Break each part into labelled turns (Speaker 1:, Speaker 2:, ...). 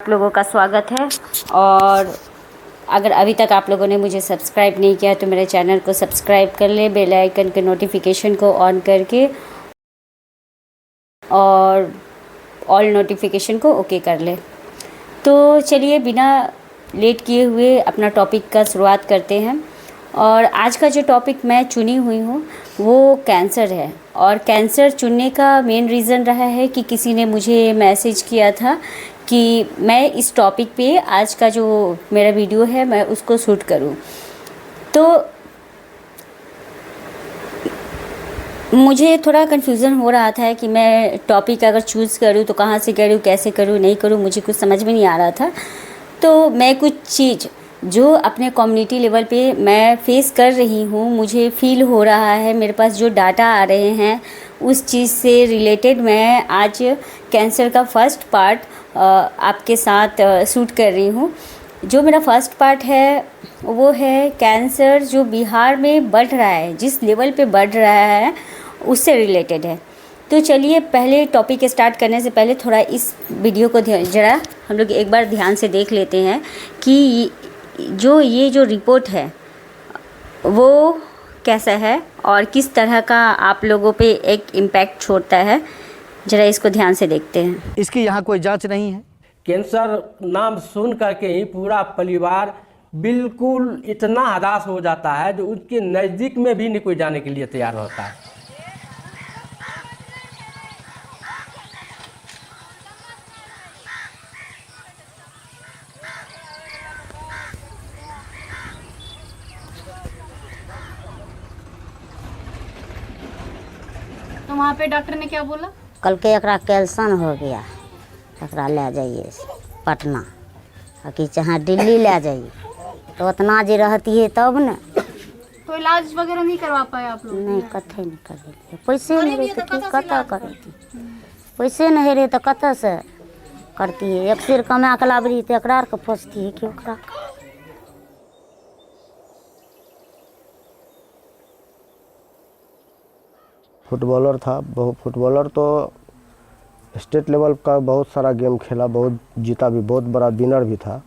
Speaker 1: आप लोगों का स्वागत है। और अगर अभी तक आप लोगों ने मुझे सब्सक्राइब नहीं किया तो मेरे चैनल को सब्सक्राइब कर ले, बेल आइकन के नोटिफिकेशन को ऑन करके और ऑल नोटिफिकेशन को ओके कर ले। तो चलिए बिना लेट किए हुए अपना टॉपिक का शुरुआत करते हैं। और आज का जो टॉपिक मैं चुनी हुई हूँ वो कैंसर है। और कैंसर चुनने का मेन रीज़न रहा है कि किसी ने मुझे मैसेज किया था कि मैं इस टॉपिक पे आज का जो मेरा वीडियो है मैं उसको शूट करूँ। तो मुझे थोड़ा कन्फ्यूज़न हो रहा था कि मैं टॉपिक अगर चूज़ करूँ तो कहाँ से करूँ, कैसे करूँ, नहीं करूँ, मुझे कुछ समझ में नहीं आ रहा था। तो मैं कुछ चीज़ जो अपने कम्युनिटी लेवल पे मैं फेस कर रही हूँ, मुझे फ़ील हो रहा है, मेरे पास जो डाटा आ रहे हैं उस चीज़ से रिलेटेड मैं आज कैंसर का फर्स्ट पार्ट आपके साथ शूट कर रही हूँ। जो मेरा फर्स्ट पार्ट है वो है कैंसर जो बिहार में बढ़ रहा है, जिस लेवल पे बढ़ रहा है उससे रिलेटेड है। तो चलिए पहले टॉपिक स्टार्ट करने से पहले थोड़ा इस वीडियो को ज़रा हम लोग एक बार ध्यान से देख लेते हैं कि ये जो रिपोर्ट है वो कैसा है और किस तरह का आप लोगों पे एक इम्पैक्ट छोड़ता है। ज़रा इसको ध्यान से देखते हैं।
Speaker 2: इसकी यहाँ कोई जांच नहीं है।
Speaker 3: कैंसर नाम सुन करके ही पूरा परिवार बिल्कुल इतना हताश हो जाता है जो उसके नज़दीक में भी नहीं कोई जाने के लिए तैयार होता है।
Speaker 4: तो वहाँ पे डॉक्टर ने क्या बोला?
Speaker 5: कल के एकरा कैल्सन हो गया, एकरा ले जाइए पटना कि चाहे दिल्ली ले जाइए। तो उतना जी रहती है तब न।
Speaker 4: तो इलाज वगैरह नहीं करवा पाए आप लोग?
Speaker 5: नहीं, कथे नहीं कर रही, पैसे नहीं रहे तो कतः करती, पैसे नहीं रहे तो कतः से करती है। एक सिर कमा के लाभ रही तो एकरा के पोसती है क्यों करा।
Speaker 6: फुटबॉलर था, बहुत फुटबॉलर तो स्टेट लेवल का बहुत सारा गेम खेला, बहुत जीता भी, बहुत बड़ा विनर भी था।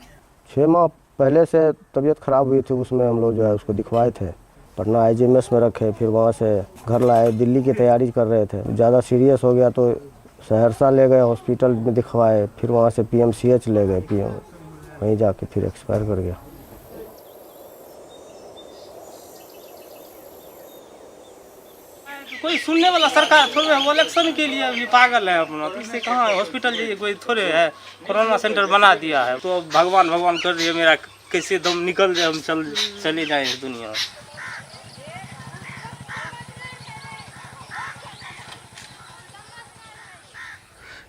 Speaker 6: 6 माह पहले से तबीयत ख़राब हुई थी, उसमें हम लोग जो है उसको दिखवाए थे, पटना IGMS में रखे, फिर वहाँ से घर लाए, दिल्ली की तैयारी कर रहे थे। ज़्यादा सीरियस हो गया तो सहरसा ले गए, हॉस्पिटल में दिखवाए, फिर वहाँ से PMCH ले गए, वहीं जाके फिर एक्सपायर कर गया।
Speaker 7: कोई सुनने वाला सरकार थोड़े वो इलेक्शन के लिए अभी पागल है अपना, तो इससे कहाँ हॉस्पिटल जाइए, कोई थोड़े है कोरोना सेंटर बना दिया है। तो भगवान भगवान कर रही है मेरा कैसे दम निकल जाए, हम चले जाए इस दुनिया में।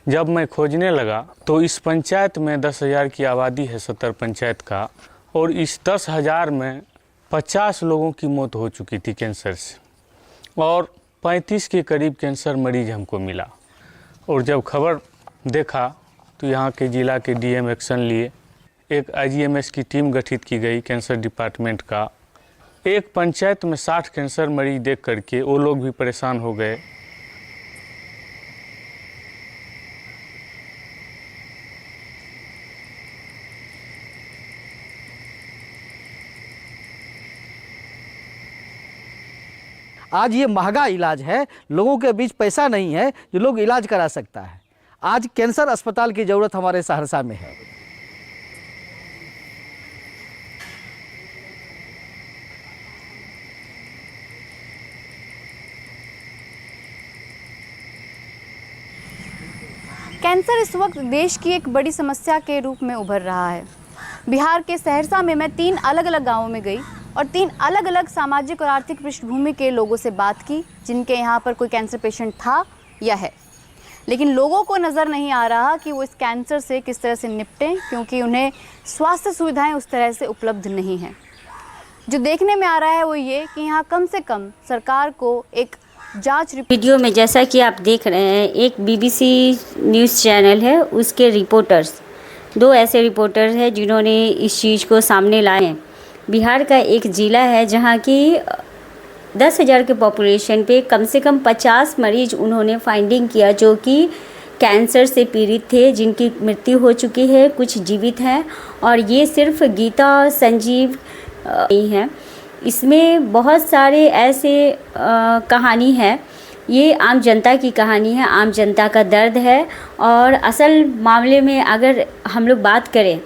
Speaker 8: जब मैं खोजने लगा तो इस पंचायत में 10,000 की आबादी है, 70 पंचायत का, और इस 10,000 में 50 लोगों की मौत हो चुकी थी कैंसर से, और 35 के करीब कैंसर मरीज हमको मिला। और जब खबर देखा तो यहाँ के ज़िला के DM एक्शन लिए, एक IGMS की टीम गठित की गई कैंसर डिपार्टमेंट का। एक पंचायत में 60 कैंसर मरीज देख करके वो लोग भी परेशान हो गए।
Speaker 2: आज ये महंगा इलाज है, लोगों के बीच पैसा नहीं है जो लोग इलाज करा सकता है। आज कैंसर अस्पताल की ज़रूरत हमारे सहरसा में है।
Speaker 4: कैंसर इस वक्त देश की एक बड़ी समस्या के रूप में उभर रहा है। बिहार के सहरसा में मैं 3 अलग अलग गाँवों में गई और 3 अलग अलग सामाजिक और आर्थिक पृष्ठभूमि के लोगों से बात की जिनके यहाँ पर कोई कैंसर पेशेंट था या है। लेकिन लोगों को नज़र नहीं आ रहा कि वो इस कैंसर से किस तरह से निपटें, क्योंकि उन्हें स्वास्थ्य सुविधाएं उस तरह से उपलब्ध नहीं हैं। जो देखने में आ रहा है वो ये कि यहाँ कम से कम सरकार को एक जांच
Speaker 1: वीडियो में जैसा कि आप देख रहे हैं, एक BBC न्यूज़ चैनल है, उसके रिपोर्टर्स 2 ऐसे रिपोर्टर हैं जिन्होंने इस चीज़ को सामने लाए हैं। बिहार का एक ज़िला है जहाँ की 10,000 के पॉपुलेशन पे कम से कम 50 मरीज उन्होंने फाइंडिंग किया जो कि कैंसर से पीड़ित थे, जिनकी मृत्यु हो चुकी है, कुछ जीवित हैं, और ये सिर्फ गीता संजीव नहीं है। इसमें बहुत सारे ऐसे कहानी है, ये आम जनता की कहानी है, आम जनता का दर्द है। और असल मामले में अगर हम लोग बात करें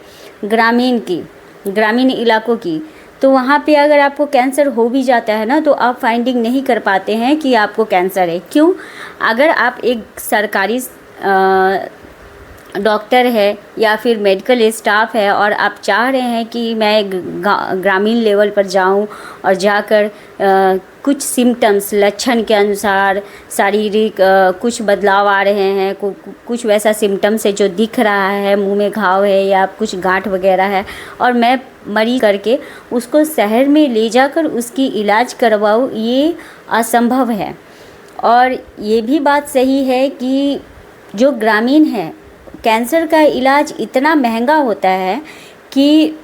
Speaker 1: ग्रामीण इलाकों की, तो वहाँ पे अगर आपको कैंसर हो भी जाता है ना, तो आप फाइंडिंग नहीं कर पाते हैं कि आपको कैंसर है। क्यों? अगर आप एक सरकारी डॉक्टर है या फिर मेडिकल स्टाफ है और आप चाह रहे हैं कि मैं ग्रामीण लेवल पर जाऊं और जाकर कुछ सिम्टम्स लक्षण के अनुसार शारीरिक कुछ बदलाव आ रहे हैं, कुछ वैसा सिम्टम्स है जो दिख रहा है, मुंह में घाव है या कुछ गांठ वगैरह है, और मैं मरीज करके उसको शहर में ले जाकर उसकी इलाज करवाऊँ, ये असंभव है। और ये भी बात सही है कि जो ग्रामीण है, कैंसर का इलाज इतना महंगा होता है कि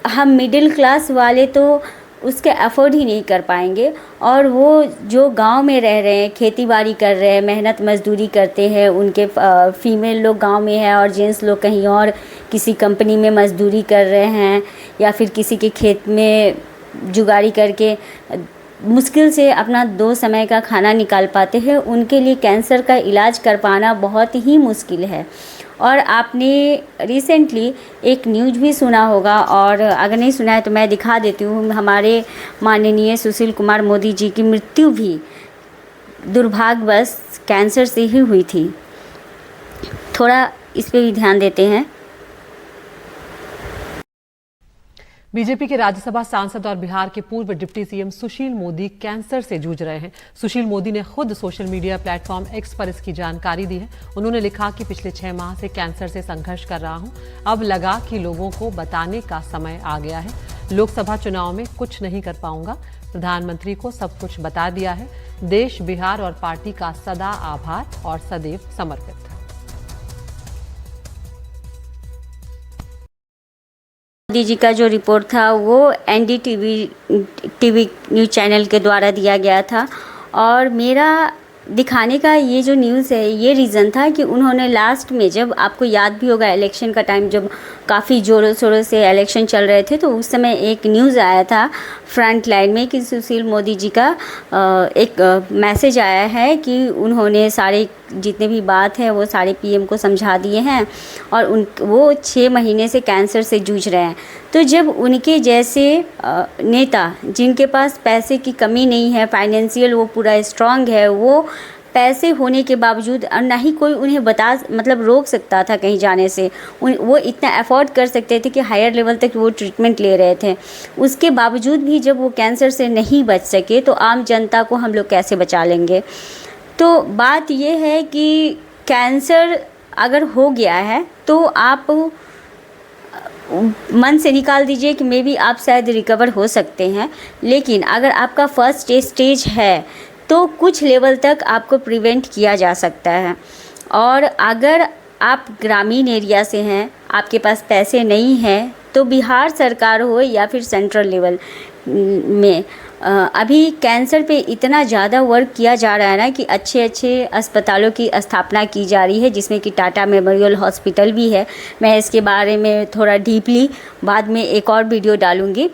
Speaker 1: हम मिडिल क्लास वाले तो उसके अफोर्ड ही नहीं कर पाएंगे। और वो जो गांव में रह रहे हैं, खेती बाड़ी कर रहे हैं, मेहनत मजदूरी करते हैं, उनके फीमेल लोग गांव में है और जेंट्स लोग कहीं और किसी कंपनी में मजदूरी कर रहे हैं या फिर किसी के खेत में जुगाड़ी करके मुश्किल से अपना 2 समय का खाना निकाल पाते हैं, उनके लिए कैंसर का इलाज कर पाना बहुत ही मुश्किल है। और आपने रिसेंटली एक न्यूज़ भी सुना होगा, और अगर नहीं सुना है तो मैं दिखा देती हूँ। हमारे माननीय सुशील कुमार मोदी जी की मृत्यु भी दुर्भाग्यवश कैंसर से ही हुई थी। थोड़ा इस पे भी ध्यान देते हैं।
Speaker 9: बीजेपी के राज्यसभा सांसद और बिहार के पूर्व deputy CM Sushil Modi cancer से जूझ रहे हैं। सुशील मोदी ने खुद सोशल मीडिया प्लेटफॉर्म एक्स पर इसकी जानकारी दी है। उन्होंने लिखा कि पिछले 6 माह से कैंसर से संघर्ष कर रहा हूं, अब लगा कि लोगों को बताने का समय आ गया है। लोकसभा चुनाव में कुछ नहीं कर पाऊंगा, प्रधानमंत्री को सब कुछ बता दिया है। देश, बिहार और पार्टी का सदा आभार और सदैव समर्पित।
Speaker 1: मोदी जी का जो रिपोर्ट था वो एनडीटीवी न्यूज़ चैनल के द्वारा दिया गया था, और मेरा दिखाने का ये जो न्यूज़ है, ये रीज़न था कि उन्होंने लास्ट में, जब आपको याद भी होगा इलेक्शन का टाइम, जब काफ़ी ज़ोरों शोरों से इलेक्शन चल रहे थे, तो उस समय एक न्यूज़ आया था फ्रंट लाइन में कि सुशील मोदी जी का एक मैसेज आया है कि उन्होंने सारे जितने भी बात है वो सारे पीएम को समझा दिए हैं, और वो 6 महीने से कैंसर से जूझ रहे हैं। तो जब उनके जैसे नेता, जिनके पास पैसे की कमी नहीं है, फाइनेंशियल वो पूरा स्ट्रांग है, वो पैसे होने के बावजूद, और ना ही कोई उन्हें रोक सकता था कहीं जाने से, वो इतना अफोर्ड कर सकते थे कि हायर लेवल तक वो ट्रीटमेंट ले रहे थे। उसके बावजूद भी जब वो कैंसर से नहीं बच सके, तो आम जनता को हम लोग कैसे बचा लेंगे। तो बात ये है कि कैंसर अगर हो गया है तो आप मन से निकाल दीजिए कि मे बी आप शायद रिकवर हो सकते हैं, लेकिन अगर आपका फर्स्ट स्टेज है तो कुछ लेवल तक आपको प्रिवेंट किया जा सकता है। और अगर आप ग्रामीण एरिया से हैं, आपके पास पैसे नहीं हैं, तो बिहार सरकार हो या फिर सेंट्रल लेवल में अभी कैंसर पे इतना ज़्यादा वर्क किया जा रहा है ना कि अच्छे अच्छे अस्पतालों की स्थापना की जा रही है, जिसमें कि टाटा मेमोरियल हॉस्पिटल भी है। मैं इसके बारे में थोड़ा डीपली बाद में एक और वीडियो डालूँगी।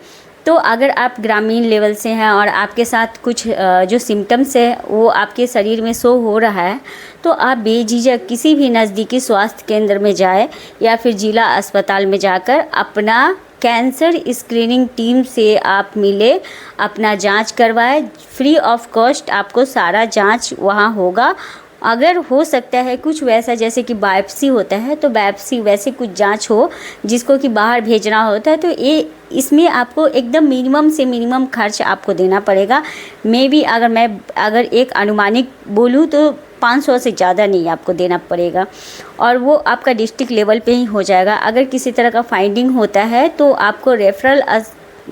Speaker 1: तो अगर आप ग्रामीण लेवल से हैं और आपके साथ कुछ जो सिम्टम्स है वो आपके शरीर में शो हो रहा है, तो आप बेझिझक किसी भी नज़दीकी स्वास्थ्य केंद्र में जाए या फिर जिला अस्पताल में जाकर अपना कैंसर स्क्रीनिंग टीम से आप मिले, अपना जांच करवाए। फ्री ऑफ कॉस्ट आपको सारा जांच वहाँ होगा। अगर हो सकता है कुछ वैसा जैसे कि बायोप्सी होता है, तो बायोप्सी वैसे कुछ जांच हो जिसको कि बाहर भेजना होता है, तो ये इसमें आपको एकदम मिनिमम से मिनिमम खर्च आपको देना पड़ेगा। मे बी अगर एक अनुमानिक बोलूँ तो 500 से ज़्यादा नहीं आपको देना पड़ेगा, और वो आपका डिस्ट्रिक्ट लेवल पे ही हो जाएगा। अगर किसी तरह का फाइंडिंग होता है तो आपको रेफरल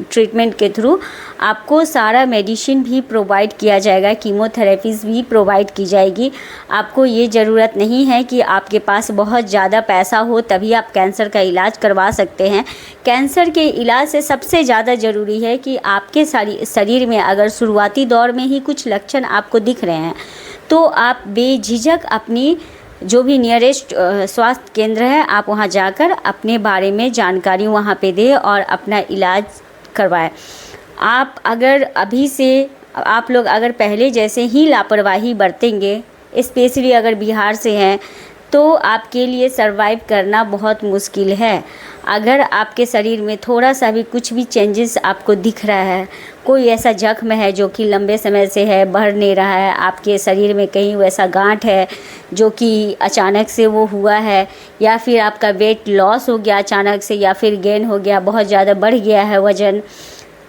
Speaker 1: ट्रीटमेंट के थ्रू आपको सारा मेडिसिन भी प्रोवाइड किया जाएगा, कीमोथेरेपीज़ भी प्रोवाइड की जाएगी। आपको ये ज़रूरत नहीं है कि आपके पास बहुत ज़्यादा पैसा हो तभी आप कैंसर का इलाज करवा सकते हैं। कैंसर के इलाज से सबसे ज़्यादा ज़रूरी है कि आपके शरीर में अगर शुरुआती दौर में ही कुछ लक्षण आपको दिख रहे हैं, तो आप बेझिझक अपनी जो भी नियरेस्ट स्वास्थ्य केंद्र है आप वहाँ जाकर अपने बारे में जानकारी वहाँ पे दें और अपना इलाज करवाएं। आप लोग अगर पहले जैसे ही लापरवाही बरतेंगे, स्पेशली अगर बिहार से हैं, तो आपके लिए सरवाइव करना बहुत मुश्किल है। अगर आपके शरीर में थोड़ा सा भी कुछ भी चेंजेस आपको दिख रहा है, कोई ऐसा जख्म है जो कि लंबे समय से है, बढ़ नहीं रहा है, आपके शरीर में कहीं वैसा गांठ है जो कि अचानक से वो हुआ है, या फिर आपका वेट लॉस हो गया अचानक से, या फिर गेन हो गया, बहुत ज़्यादा बढ़ गया है वज़न,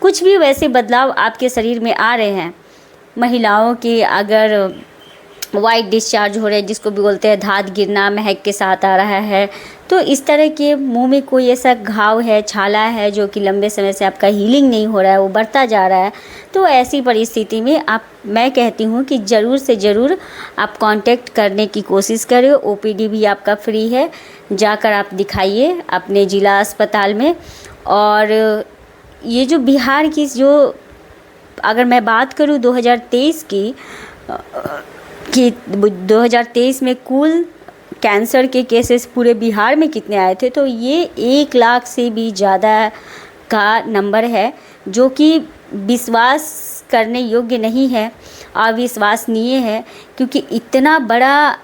Speaker 1: कुछ भी वैसे बदलाव आपके शरीर में आ रहे हैं। महिलाओं की अगर वाइट डिस्चार्ज हो रहे हैं, जिसको भी बोलते हैं धात गिरना, महक के साथ आ रहा है, तो इस तरह के मुंह में कोई ऐसा घाव है, छाला है जो कि लंबे समय से आपका हीलिंग नहीं हो रहा है, वो बढ़ता जा रहा है, तो ऐसी परिस्थिति में मैं कहती हूँ कि ज़रूर से ज़रूर आप कांटेक्ट करने की कोशिश करें। ओपीडी भी आपका फ्री है, जाकर आप दिखाइए अपने ज़िला अस्पताल में। और ये जो बिहार की अगर मैं बात करूँ 2023 की, 2023 में कुल कैंसर के केसेस पूरे बिहार में कितने आए थे, तो ये 1 लाख से भी ज़्यादा का नंबर है, जो कि विश्वास करने योग्य नहीं है, अविश्वसनीय है, क्योंकि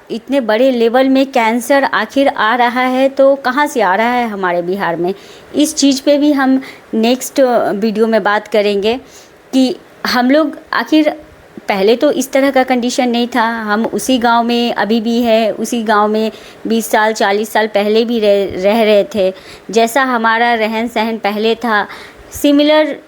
Speaker 1: इतने बड़े लेवल में कैंसर आखिर आ रहा है तो कहाँ से आ रहा है हमारे बिहार में। इस चीज़ पे भी हम नेक्स्ट वीडियो में बात करेंगे कि हम लोग आखिर पहले तो इस तरह का कंडीशन नहीं था, हम उसी गांव में अभी भी है, उसी गांव में 20 साल 40 साल पहले भी रह रहे थे। जैसा हमारा रहन सहन पहले था सिमिलर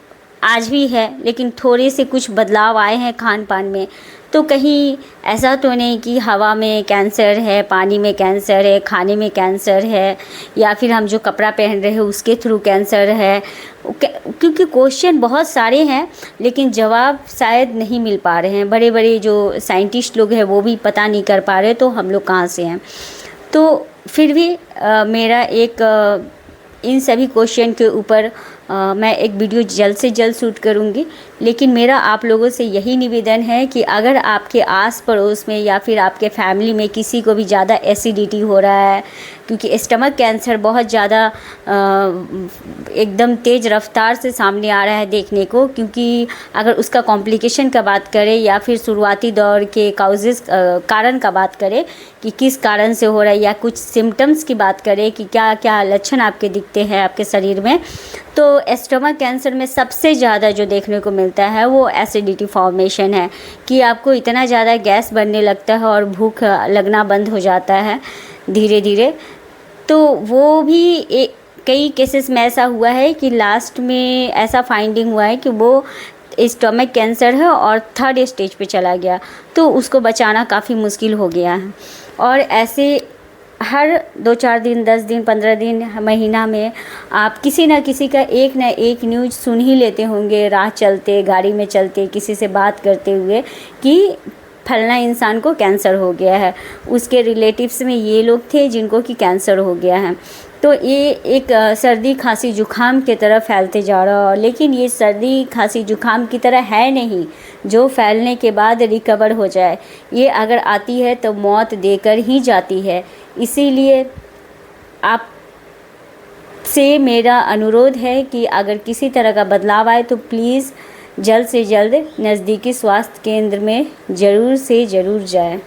Speaker 1: आज भी है, लेकिन थोड़े से कुछ बदलाव आए हैं खान पान में। तो कहीं ऐसा तो नहीं कि हवा में कैंसर है, पानी में कैंसर है, खाने में कैंसर है, या फिर हम जो कपड़ा पहन रहे हैं उसके थ्रू कैंसर है, क्योंकि क्वेश्चन बहुत सारे हैं लेकिन जवाब शायद नहीं मिल पा रहे हैं। बड़े बड़े जो साइंटिस्ट लोग हैं वो भी पता नहीं कर पा रहे, तो हम लोग कहाँ से हैं। तो फिर भी मेरा एक इन सभी क्वेश्चन के ऊपर मैं एक वीडियो जल्द से जल्द शूट करूँगी, लेकिन मेरा आप लोगों से यही निवेदन है कि अगर आपके आस पड़ोस में या फिर आपके फैमिली में किसी को भी ज़्यादा एसिडिटी हो रहा है, क्योंकि स्टमक कैंसर बहुत ज़्यादा एकदम तेज़ रफ्तार से सामने आ रहा है देखने को, क्योंकि अगर उसका कॉम्प्लिकेशन का बात करें या फिर शुरुआती दौर के कारण का बात करें कि किस कारण से हो रहा है, या कुछ सिम्टम्स की बात करें कि क्या क्या लक्षण आपके दिखते हैं आपके शरीर में, तो स्टमक कैंसर में सबसे ज़्यादा जो देखने को मिलता है वो एसिडिटी फॉर्मेशन है, कि आपको इतना ज़्यादा गैस बनने लगता है और भूख लगना बंद हो जाता है धीरे धीरे। तो वो भी कई केसेस में ऐसा हुआ है कि लास्ट में ऐसा फाइंडिंग हुआ है कि वो स्टमक कैंसर है और 3rd स्टेज पे चला गया, तो उसको बचाना काफ़ी मुश्किल हो गया है। और ऐसे हर 2-4 दिन, 10 दिन, 15 दिन, महीना में आप किसी ना किसी का एक ना एक न्यूज़ सुन ही लेते होंगे, राह चलते, गाड़ी में चलते, किसी से बात करते हुए कि फलना इंसान को कैंसर हो गया है, उसके रिलेटिव्स में ये लोग थे जिनको कि कैंसर हो गया है। तो ये एक सर्दी खांसी जुखाम की तरह फैलते जा रहा है, लेकिन ये सर्दी खांसी जुखाम की तरह है नहीं जो फैलने के बाद रिकवर हो जाए। ये अगर आती है तो मौत देकर ही जाती है। इसीलिए आप से मेरा अनुरोध है कि अगर किसी तरह का बदलाव आए तो प्लीज़ जल्द से जल्द नज़दीकी स्वास्थ्य केंद्र में ज़रूर से ज़रूर जाएं।